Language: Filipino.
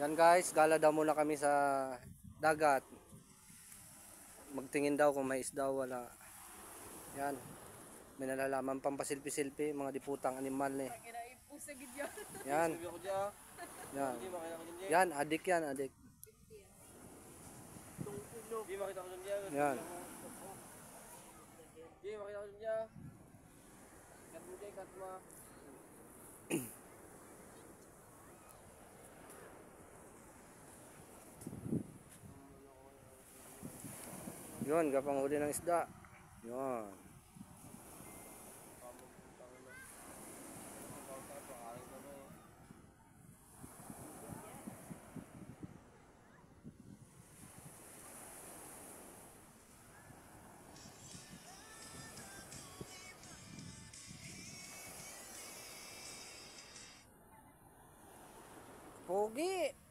Yan guys, gala daw muna kami sa dagat. Magtingin daw kung may isda o wala. Yan. May nalalaman pang pasilpi-silpi, mga diputang animal eh. Yan. Yan. Yan, adik yan, adik. Yan. Yun, kapanghuli ng isda. Yun. Pogi!